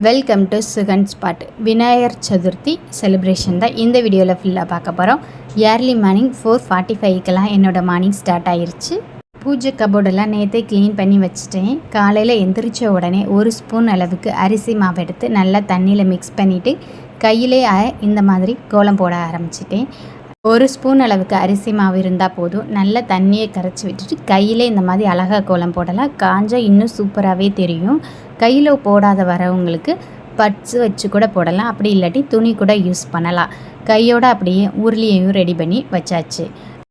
Welcome to Sugan spot. Vinayagar Chaturthi celebration தான் இந்த வீடியோவில் ஃபுல்லாக பார்க்க போகிறோம். ஏர்லி மார்னிங் 4:45க்கெல்லாம் என்னோடய மார்னிங் ஸ்டார்ட் ஆயிடுச்சு. பூஜை கபோர்டெல்லாம் நேற்றே க்ளீன் பண்ணி வச்சுட்டேன். காலையில் எந்திரிச்ச உடனே 1 ஸ்பூன் அளவுக்கு அரிசி மாவு எடுத்து நல்லா தண்ணியில் மிக்ஸ் பண்ணிவிட்டு கையிலே இந்த மாதிரி கோலம் போட ஆரம்பிச்சிட்டேன். 1 ஸ்பூன் அளவுக்கு அரிசி மாவு இருந்தால் போதும். நல்லா தண்ணியை கரைச்சி விட்டுட்டு கையிலே இந்த மாதிரி அழகாக கோலம் போடலாம். காஞ்சா இன்னும் சூப்பராகவே தெரியும். கையில் போடாத வரவங்களுக்கு பட்ஸ் வச்சு கூட போடலாம், அப்படி இல்லாட்டி துணி கூட யூஸ் பண்ணலாம். கையோடு அப்படியே உருளியையும் ரெடி பண்ணி வச்சாச்சு.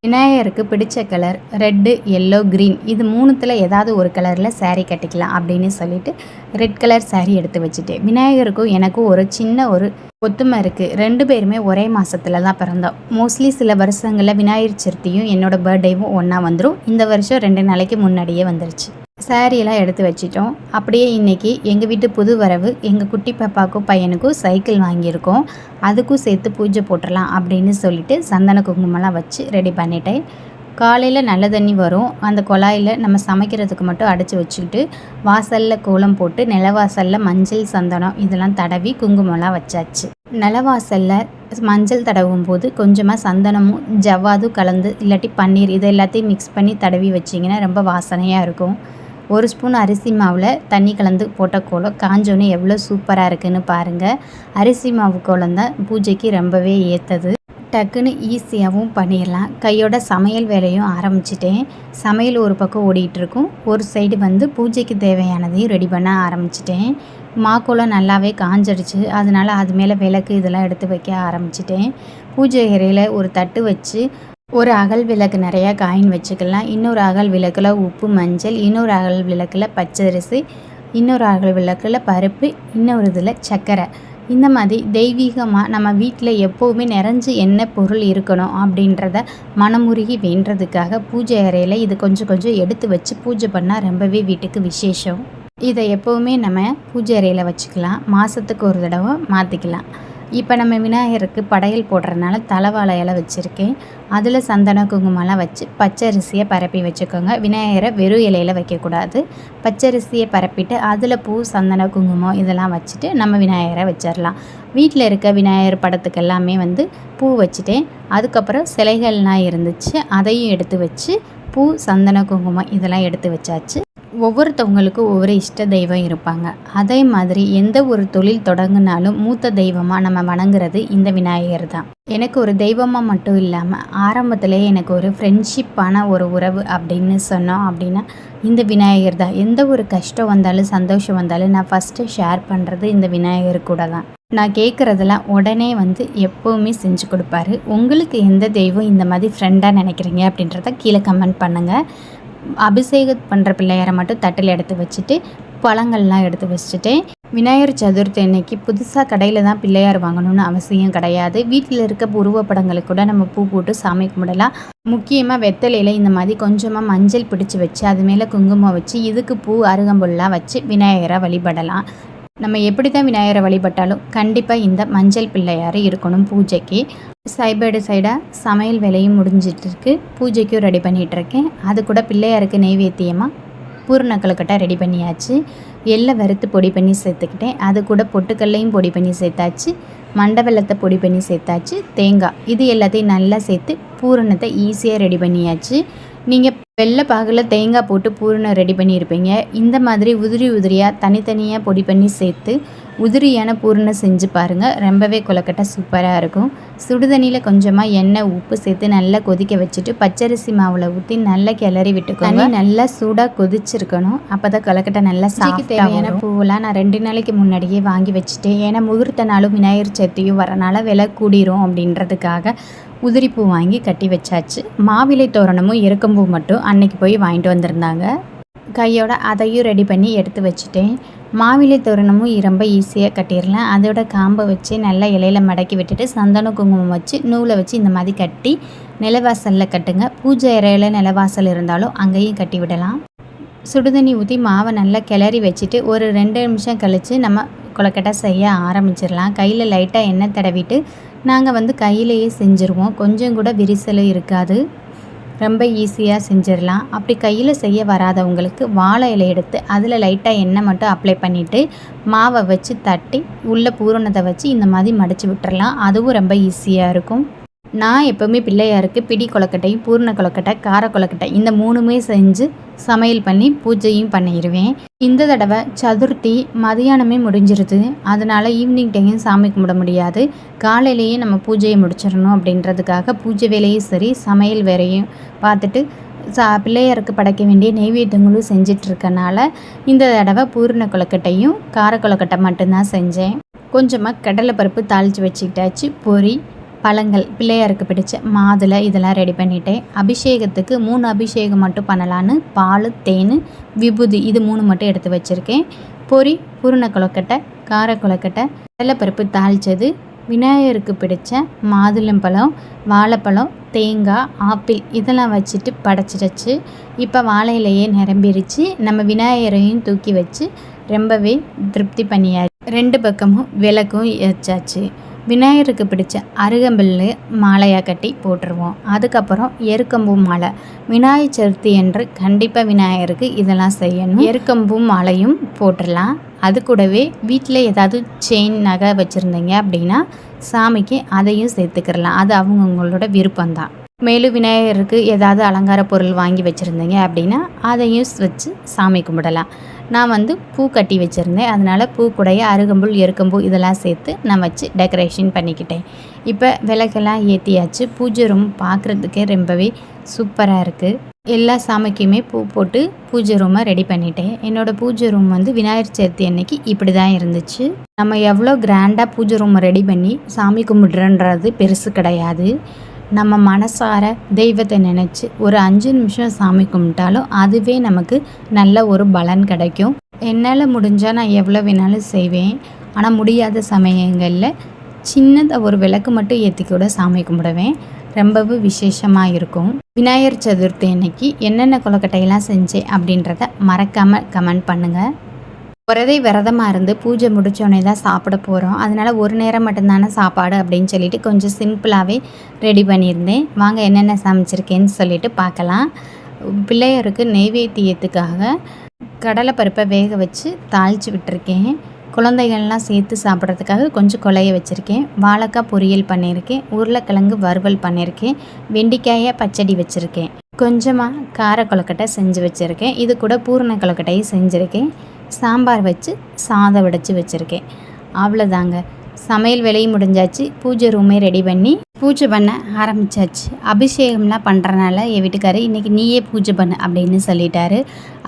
விநாயகருக்கு பிடிச்ச கலர் ரெட்டு, எல்லோ, க்ரீன் இது மூணுத்தில் ஏதாவது ஒரு கலரில் சாரீ கட்டிக்கலாம் அப்படின்னு சொல்லிட்டு ரெட் கலர் சாரீ எடுத்து வச்சுட்டேன். விநாயகருக்கும் எனக்கும் ஒரு சின்ன ஒத்துமை இருக்குது. 2 பேருமே ஒரே மாதத்தில் தான் பிறந்தோம். மோஸ்ட்லி சில வருஷங்களில் விநாயகர் சதுர்த்தியும் என்னோடய பர்த்டேவும் ஒன்றா வந்துடும். இந்த வருஷம் 2 நாளைக்கு முன்னாடியே வந்துருச்சு. சாரியெல்லாம் எடுத்து வச்சிட்டோம். அப்படியே இன்றைக்கி எங்கள் வீட்டு புது வரவு எங்கள் குட்டி பாப்பாவுக்கும் பையனுக்கும் சைக்கிள் வாங்கியிருக்கோம். அதுக்கும் சேர்த்து பூஜை போட்டுடலாம் அப்படின்னு சொல்லிட்டு சந்தன குங்குமம்லாம் வச்சு ரெடி பண்ணிட்டேன். காலையில் நல்ல தண்ணி வரும், அந்த குழாயில் நம்ம சமைக்கிறதுக்கு மட்டும் அடைச்சி வச்சுக்கிட்டு வாசலில் கோலம் போட்டு நிலவாசலில் மஞ்சள் சந்தனம் இதெல்லாம் தடவி குங்குமம்லாம் வச்சாச்சு. நிலவாசலில் மஞ்சள் தடவும் போது கொஞ்சமாக சந்தனமும் ஜவ்வாதும் கலந்து இல்லாட்டி பன்னீர் இது எல்லாத்தையும் மிக்ஸ் பண்ணி தடவி வச்சிங்கன்னா ரொம்ப வாசனையாக இருக்கும். 1 ஸ்பூன் அரிசி மாவில் தண்ணி கலந்து போட்ட கோலம் காஞ்சோன்னு எவ்வளோ சூப்பராக இருக்குதுன்னு பாருங்கள். அரிசி மாவு கோலம் தான் பூஜைக்கு ரொம்பவே ஏற்றது. டக்குன்னு ஈஸியாகவும் பண்ணிடலாம். கையோட சமையல் வேலையும் ஆரம்பிச்சிட்டேன். சமையல் ஒரு பக்கம் ஓடிட்டுருக்கும், ஒரு சைடு பூஜைக்கு தேவையானதையும் ரெடி பண்ண ஆரம்பிச்சிட்டேன். மாக்கோலம் நல்லாவே காஞ்சிடுச்சு, அதனால் அது மேலே விளக்கு இதெல்லாம் எடுத்து வைக்க ஆரம்பிச்சிட்டேன். பூஜை அறையில் ஒரு தட்டு வச்சு ஒரு அகல் விளக்கு நிறையா காயின் வச்சுக்கலாம். இன்னொரு அகல் விளக்கில் உப்பு, மஞ்சள், இன்னொரு அகல் விளக்கில் பச்சரிசி, இன்னொரு அகல் விளக்கில் பருப்பு, இன்னொரு இதில் சர்க்கரை. இந்த மாதிரி தெய்வீகமாக நம்ம வீட்டில் எப்போவுமே நிறைஞ்சு என்ன பொருள் இருக்கணும் அப்படின்றத மனமுருகி வேண்டுறதுக்காக பூஜை அறையில் இது கொஞ்சம் கொஞ்சம் எடுத்து வச்சு பூஜை பண்ணால் ரொம்பவே வீட்டுக்கு விசேஷம். இதை எப்போவுமே நம்ம பூஜை அறையில் வச்சுக்கலாம், மாதத்துக்கு ஒரு தடவை மாற்றிக்கலாம். இப்போ நம்ம விநாயகருக்கு படையல் போடுறதுனால தலைவாழை இலை வச்சுருக்கேன். அதில் சந்தன குங்குமம்லாம் வச்சு பச்சரிசியை பரப்பி வச்சுக்கோங்க. விநாயகரை வெறும் இலையில் வைக்கக்கூடாது. பச்சரிசியை பரப்பிட்டு அதில் பூ, சந்தன குங்குமம் இதெல்லாம் வச்சுட்டு நம்ம விநாயகரை வச்சிடலாம். வீட்டில் இருக்க விநாயகர் படத்துக்கு எல்லாமே பூ வச்சுட்டேன். அதுக்கப்புறம் சிலைகள்லாம் இருந்துச்சு, அதையும் எடுத்து வச்சு பூ, சந்தன குங்குமம் இதெல்லாம் எடுத்து வச்சாச்சு. ஒவ்வொருத்தவங்களுக்கும் ஒவ்வொரு இஷ்ட தெய்வம் இருப்பாங்க. அதே மாதிரி எந்த ஒரு தொழில் தொடங்கினாலும் மூத்த தெய்வமாக நம்ம வணங்குறது இந்த விநாயகர் தான். எனக்கு ஒரு தெய்வமாக மட்டும் இல்லாமல் ஆரம்பத்திலே எனக்கு ஒரு ஃப்ரெண்ட்ஷிப்பான ஒரு உறவு அப்படின்னு சொன்னோம் அப்படின்னா இந்த விநாயகர் தான். எந்த ஒரு கஷ்டம் வந்தாலும் சந்தோஷம் வந்தாலும் நான் ஃபஸ்ட்டு ஷேர் பண்ணுறது இந்த விநாயகர் கூட தான். நான் கேட்குறதெல்லாம் உடனே எப்போவுமே செஞ்சு கொடுப்பாரு. உங்களுக்கு எந்த தெய்வம் இந்த மாதிரி ஃப்ரெண்டாக நினைக்கிறீங்க அப்படின்றத கீழே கமெண்ட் பண்ணுங்கள். அபிஷேகம் பண்ணுற பிள்ளையாரை மட்டும் தட்டில் எடுத்து வச்சுட்டு பழங்கள்லாம் எடுத்து வச்சுட்டேன். விநாயகர் சதுர்த்தி அன்னைக்கு புதுசாக கடையில் தான் பிள்ளையார் வாங்கணும்னு அவசியம் கிடையாது. வீட்டில் இருக்க உருவப்படங்களுக்கு கூட நம்ம பூ போட்டு சாமி கும்பிடலாம். முக்கியமாக வெத்தலையில் இந்த மாதிரி கொஞ்சமாக மஞ்சள் பிடிச்சி வச்சு அது மேலே குங்குமம் வச்சு இதுக்கு பூ, அருகம்புல்லாம் வச்சு விநாயகரை வழிபடலாம். நம்ம எப்படி தான் விநாயகரை வழிபட்டாலும் கண்டிப்பாக இந்த மஞ்சள் பிள்ளையார் இருக்கணும் பூஜைக்கு. சைடு சைடாக சமையல் வேலையும் முடிஞ்சிட்ருக்கு, பூஜைக்கும் ரெடி பண்ணிகிட்ருக்கேன். அது கூட பிள்ளையாருக்கு நெய்வேத்தியமாக பூரண கொழுக்கட்டை ரெடி பண்ணியாச்சு. எள்ளை வறுத்து பொடி பண்ணி சேர்த்துக்கிட்டேன். அது கூட பொட்டுக்கல்லையும் பொடி பண்ணி சேர்த்தாச்சு, மண்டை வெல்லத்தை பொடி பண்ணி சேர்த்தாச்சு, தேங்காய் இது எல்லாத்தையும் நல்லா சேர்த்து பூரணத்தை ஈஸியாக ரெடி பண்ணியாச்சு. நீங்கள் வெள்ளை பாகில் தேங்காய் போட்டு பூரணம் ரெடி பண்ணியிருப்பீங்க. இந்த மாதிரி உதிரியாக தனித்தனியாக பொடி பண்ணி சேர்த்து உதிரியான பூரணம் செஞ்சு பாருங்கள். ரொம்பவே கொழுக்கட்டை சூப்பராக இருக்கும். சுடுதண்ணியில் கொஞ்சமாக எண்ணெய், உப்பு சேர்த்து நல்லா கொதிக்க வச்சுட்டு பச்சரிசி மாவில் ஊற்றி நல்லா கிளறி விட்டுக்கோங்க. நல்லா சூடாக கொதிச்சிருக்கணும், அப்போ தான் கொழுக்கட்டை நல்லா சாப்பிட்டு. தேவையான பூவெல்லாம் நான் 2 நாளைக்கு முன்னாடியே வாங்கி வச்சுட்டேன். ஏன்னா முகூர்த்த நாளும் விநாயகர் சதுர்த்தியும் வரனால விலை கூடிரும் அப்படின்றதுக்காக உதிரி பூ வாங்கி கட்டி வச்சாச்சு. மாவிலை தோரணமும் எருக்கம்பூ மட்டும் அன்னைக்கு போய் வாங்கிட்டு வந்திருந்தாங்க. கையோட அதையும் ரெடி பண்ணி எடுத்து வச்சுட்டேன். மாவிலை தோரணமும் ரொம்ப ஈஸியாக கட்டிடலாம். அதோட காம்பை வச்சு நல்லா இலையில் மடக்கி விட்டுட்டு சந்தன குங்குமம் வச்சு நூலை வச்சு இந்த மாதிரி கட்டி நிலவாசலில் கட்டுங்க. பூஜை அறையில் நிலவாசல் இருந்தாலும் அங்கேயும் கட்டி விடலாம். சுடுதண்ணி ஊற்றி மாவை நல்லா கிளறி வச்சுட்டு ஒரு 2 நிமிஷம் கழித்து நம்ம கொழுக்கட்டை செய்ய ஆரம்பிச்சிடலாம். கையில் லைட்டாக எண்ணெய் தடவிட்டு நாங்கள் கையிலேயே செஞ்சுருவோம். கொஞ்சம் கூட விரிசல் இருக்காது. ரொம்ப ஈஸியாக செஞ்சிடலாம். அப்படி கையில் செய்ய வராதவங்களுக்கு வாழை இலை எடுத்து அதில் லைட்டாக எண்ணெய் மட்டும் அப்ளை பண்ணிவிட்டு மாவை வச்சு தட்டி உள்ள பூரணத்தை வச்சு இந்த மாதிரி மடித்து விட்டுறலாம். அதுவும் ரொம்ப ஈஸியாக இருக்கும். நான் எப்போவுமே பிள்ளையாருக்கு பிடி கொழுக்கட்டையும் பூர்ண கொழுக்கட்டை கார கொழுக்கட்டை இந்த 3மே செஞ்சு சமையல் பண்ணி பூஜையும் பண்ணிடுவேன். இந்த தடவை சதுர்த்தி மதியானமே முடிஞ்சிருது. அதனால் ஈவினிங் டைம் சாமி கும்பிட முடியாது. காலையிலேயே நம்ம பூஜையை முடிச்சிடணும் அப்படின்றதுக்காக பூஜை வேலையும் சரி சமையல் வேலையும் பார்த்துட்டு பிள்ளையாருக்கு படைக்க வேண்டிய நெய்வேத்தியங்களும் செஞ்சிட்ருக்கனால இந்த தடவை பூர்ண கொழுக்கட்டையும் கார கொழுக்கட்டை மட்டும்தான் செஞ்சேன். கொஞ்சமாக கடலைப்பருப்பு தாளித்து வச்சுக்கிட்டாச்சு. பொரி பழங்கள் பிள்ளையாருக்கு பிடிச்ச மாதுளை இதெல்லாம் ரெடி பண்ணிட்டேன். அபிஷேகத்துக்கு 3 அபிஷேகம் மட்டும் பண்ணலான்னு பால் தேன் விபூதி இது 3 மட்டும் எடுத்து வச்சுருக்கேன். பொரி பூரண கொழுக்கட்டை கார கொழுக்கட்டை கடலைப்பருப்பு தாளித்தது விநாயகருக்கு பிடிச்ச மாதுளம்பழம் வாழைப்பழம் தேங்காய் ஆப்பிள் இதெல்லாம் வச்சுட்டு படைச்சிடுச்சு. இப்போ வாழையிலையே நிரம்பிடுச்சு. நம்ம விநாயகரையும் தூக்கி வச்சு ரொம்பவே திருப்தி பண்ணியாச்சு. 2 பக்கமும் விளக்கும் ஏற்றாச்சு. விநாயகருக்கு பிடிச்ச அருகம்புல் மாலையாக கட்டி போட்டுருவோம். அதுக்கப்புறம் எருக்கம்பூ மாலை விநாயகர் சதுர்த்தி என்று கண்டிப்பாக விநாயகருக்கு இதெல்லாம் செய்யணும். எருக்கம்பூ மாலையும் போட்டுடலாம். அது கூடவே வீட்டில் ஏதாவது செயின் நகை வச்சுருந்தீங்க அப்படின்னா சாமிக்கு அதையும் சேர்த்துக்கிறலாம். அது அவங்கவுங்களோட விருப்பம்தான். மேலும் விநாயகருக்கு ஏதாவது அலங்கார பொருள் வாங்கி வச்சுருந்தீங்க அப்படின்னா அதையும் வச்சு சாமி கும்பிடலாம். நான் பூ கட்டி வச்சுருந்தேன். அதனால் பூக்குடைய அருகம்புல் எருக்கம்பூ இதெல்லாம் சேர்த்து நான் வச்சு டெக்கரேஷன் பண்ணிக்கிட்டேன். இப்போ விளக்கெல்லாம் ஏற்றியாச்சு. பூஜை ரூம் பார்க்குறதுக்கே ரொம்பவே சூப்பராக இருக்குது. எல்லா சாமிக்குமே பூ போட்டு பூஜை ரூமை ரெடி பண்ணிட்டேன். என்னோடய பூஜை ரூம் விநாயகர் சதுர்த்தி அன்னைக்கு இப்படி தான் இருந்துச்சு. நம்ம எவ்வளோ கிராண்டாக பூஜை ரூமை ரெடி பண்ணி சாமி கும்பிட்றன்றது பெருசு கிடையாது. நம்ம மனசார தெய்வத்தை நினச்சி ஒரு 5 நிமிஷம் சாமி கும்பிட்டாலும் அதுவே நமக்கு நல்ல ஒரு பலன் கிடைக்கும். என்னால் முடிஞ்சால் நான் எவ்வளோ வேணாலும் செய்வேன். ஆனால் முடியாத சமயங்களில் சின்னதாக ஒரு விளக்கு மட்டும் ஏற்றி கூட சாமி கும்பிடுவேன். ரொம்பவும் விசேஷமாக இருக்கும். விநாயகர் சதுர்த்தி அன்னைக்கு என்னென்ன கொழுக்கட்டையெல்லாம் செஞ்சேன் அப்படின்றத மறக்காமல் கமெண்ட் பண்ணுங்கள். விரதமாக இருந்து பூஜை முடித்தோடனே தான் சாப்பிட போகிறோம். அதனால் ஒரு நேரம் மட்டும்தானே சாப்பாடு அப்படின்னு சொல்லிட்டு கொஞ்சம் சிம்பிளாகவே ரெடி பண்ணியிருந்தேன். வாங்க என்னென்ன சமைச்சிருக்கேன்னு சொல்லிட்டு பார்க்கலாம். பிள்ளையாருக்கு நெய்வேத்தியத்துக்காக கடலைப்பருப்பை வேக வச்சு தாளித்து விட்டுருக்கேன். குழந்தைகள்லாம் சேர்த்து சாப்பிட்றதுக்காக கொஞ்சம் கொலைய வச்சுருக்கேன். வாழைக்காய் பொரியல் பண்ணியிருக்கேன். உருளைக்கிழங்கு வறுவல் பண்ணியிருக்கேன். வெண்டைக்காயை பச்சடி வச்சுருக்கேன். கொஞ்சமாக கார கொழுக்கட்டை செஞ்சு வச்சுருக்கேன். இது கூட பூரண கொழுக்கட்டையும் செஞ்சுருக்கேன். சாம்பார் வச்சு சாதம் வடித்து வச்சுருக்கேன். அவ்வளோதாங்க. சமையல் வேலையும் முடிஞ்சாச்சு. பூஜை ரூமே ரெடி பண்ணி பூஜை பண்ண ஆரம்பித்தாச்சு. அபிஷேகம்லாம் பண்ணுறனால என் வீட்டுக்காரர் இன்றைக்கி நீயே பூஜை பண்ணு அப்படின்னு சொல்லிட்டாரு.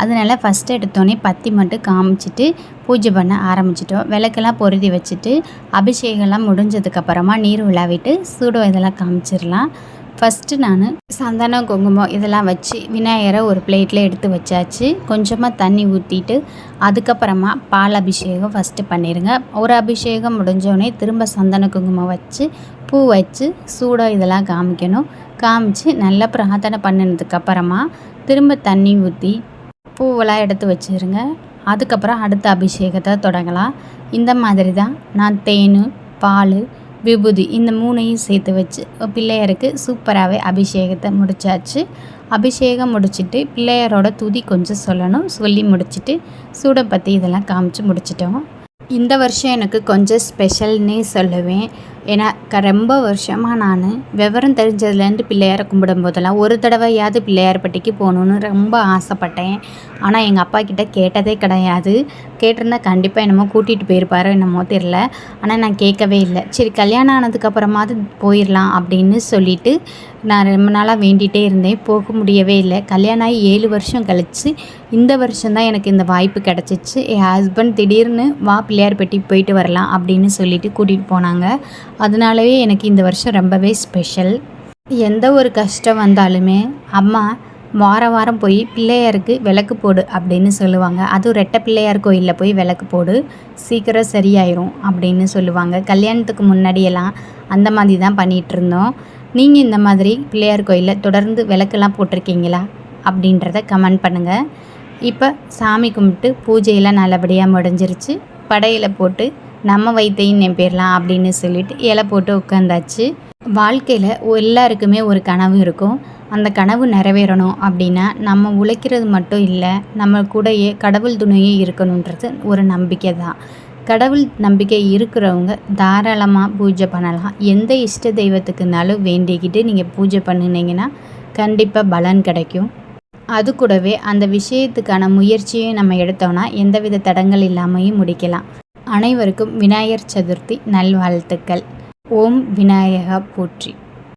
அதனால் ஃபஸ்ட்டு எடுத்தோடனே பத்தி மட்டும் காமிச்சிட்டு பூஜை பண்ண ஆரம்பிச்சிட்டோம். விளக்கெல்லாம் பொருதி வச்சுட்டு அபிஷேகம்லாம் முடிஞ்சதுக்கப்புறமா நீர் விழாவிட்டு சூடம் இதெல்லாம் காமிச்சிடலாம். ஃபஸ்ட்டு நான் சந்தனம் குங்குமம் இதெல்லாம் வச்சு விநாயகரை ஒரு பிளேட்டில் எடுத்து வச்சாச்சு. கொஞ்சமாக தண்ணி ஊற்றிட்டு அதுக்கப்புறமா பால் அபிஷேகம் ஃபஸ்ட்டு பண்ணிடுங்க. ஒரு அபிஷேகம் முடிஞ்சோடனே திரும்ப சந்தன குங்குமம் வச்சு பூ வச்சு சூடம் இதெல்லாம் காமிக்கணும். காமிச்சு நல்லா பிரார்த்தனை பண்ணினதுக்கப்புறமா திரும்ப தண்ணி ஊற்றி பூவெல்லாம் எடுத்து வச்சுருங்க. அதுக்கப்புறம் அடுத்த அபிஷேகத்தை தொடங்கலாம். இந்த மாதிரி தான் நான் தேன் பால் விபூதி இந்த 3ஐயும் சேர்த்து வச்சு பிள்ளையாருக்கு சூப்பராகவே அபிஷேகத்தை முடித்தாச்சு. அபிஷேகம் முடிச்சுட்டு பிள்ளையாரோட துதி கொஞ்சம் சொல்லி முடிச்சுட்டு சூடப்பத்தி இதெல்லாம் காமிச்சு முடிச்சிட்டோம். இந்த வருஷம் எனக்கு கொஞ்சம் ஸ்பெஷல்னே சொல்லுவேன். ஏன்னா ரொம்ப வருஷமாக நான் விவரம் தெரிஞ்சதுலேருந்து பிள்ளையாரை கும்பிடும் போதெல்லாம் ஒரு தடவையாவது பிள்ளையார்பட்டிக்கு போகணுன்னு ரொம்ப ஆசைப்பட்டேன். ஆனால் எங்கள் அப்பா கிட்டே கேட்டதே கிடையாது. கேட்டிருந்தா கண்டிப்பாக என்னமோ கூட்டிகிட்டு போயிருப்பாரோ என்னமோ தெரில. ஆனால் நான் கேட்கவே இல்லை. சரி கல்யாணம் ஆனதுக்கப்புறமாவது போயிடலாம் அப்படின்னு சொல்லிவிட்டு நான் ரொம்ப நாளாக வேண்டிகிட்டே இருந்தேன். போக முடியவே இல்லை. கல்யாணம் ஆகி 7 வருஷம் கழித்து இந்த வருஷம்தான் எனக்கு இந்த வாய்ப்பு கிடச்சிச்சு. என் ஹஸ்பண்ட் திடீர்னு வா பிள்ளையார்பட்டிக்கு போயிட்டு வரலாம் அப்படின்னு சொல்லிட்டு கூட்டிகிட்டு போனாங்க. அதனாலவே எனக்கு இந்த வருஷம் ரொம்பவே ஸ்பெஷல். எந்த ஒரு கஷ்டம் வந்தாலுமே அம்மா வாரம் போய் பிள்ளையாருக்கு விளக்கு போடு அப்படின்னு சொல்லுவாங்க. அதுவும் ரெட்டை பிள்ளையார் கோயிலில் போய் விளக்கு போடு சீக்கிரம் சரியாயிரும் அப்படின்னு சொல்லுவாங்க. கல்யாணத்துக்கு முன்னாடியெல்லாம் அந்த மாதிரி தான் பண்ணிகிட்டு இருந்தோம். நீங்கள் இந்த மாதிரி பிள்ளையார் கோயிலில் தொடர்ந்து விளக்கெல்லாம் போட்டிருக்கீங்களா அப்படின்றத கமெண்ட் பண்ணுங்கள். இப்போ சாமி கும்பிட்டு பூஜையெல்லாம் நல்லபடியாக முடிஞ்சிருச்சு. படையில் போட்டு நம்ம வைத்தையும் நம்பிடலாம் அப்படின்னு சொல்லிட்டு இலை போட்டு உட்காந்தாச்சு. வாழ்க்கையில் எல்லாருக்குமே ஒரு கனவு இருக்கும். அந்த கனவு நிறைவேறணும் அப்படின்னா நம்ம உழைக்கிறது மட்டும் இல்லை, நம்ம கூடயே கடவுள் துணையே இருக்கணுன்றது ஒரு நம்பிக்கை தான். கடவுள் நம்பிக்கை இருக்கிறவங்க தாராளமாக பூஜை பண்ணலாம். எந்த இஷ்ட தெய்வத்துக்குனாலும் வேண்டிக்கிட்டு நீங்கள் பூஜை பண்ணினீங்கன்னா கண்டிப்பாக பலன் கிடைக்கும். அது கூடவே அந்த விஷயத்துக்கான முயற்சியும் நம்ம எடுத்தோம்னா எந்தவித தடங்கள் இல்லாமையும் முடிக்கலாம். அனைவருக்கும் விநாயகர் சதுர்த்தி நல்வாழ்த்துக்கள். ஓம் விநாயகா போற்றி.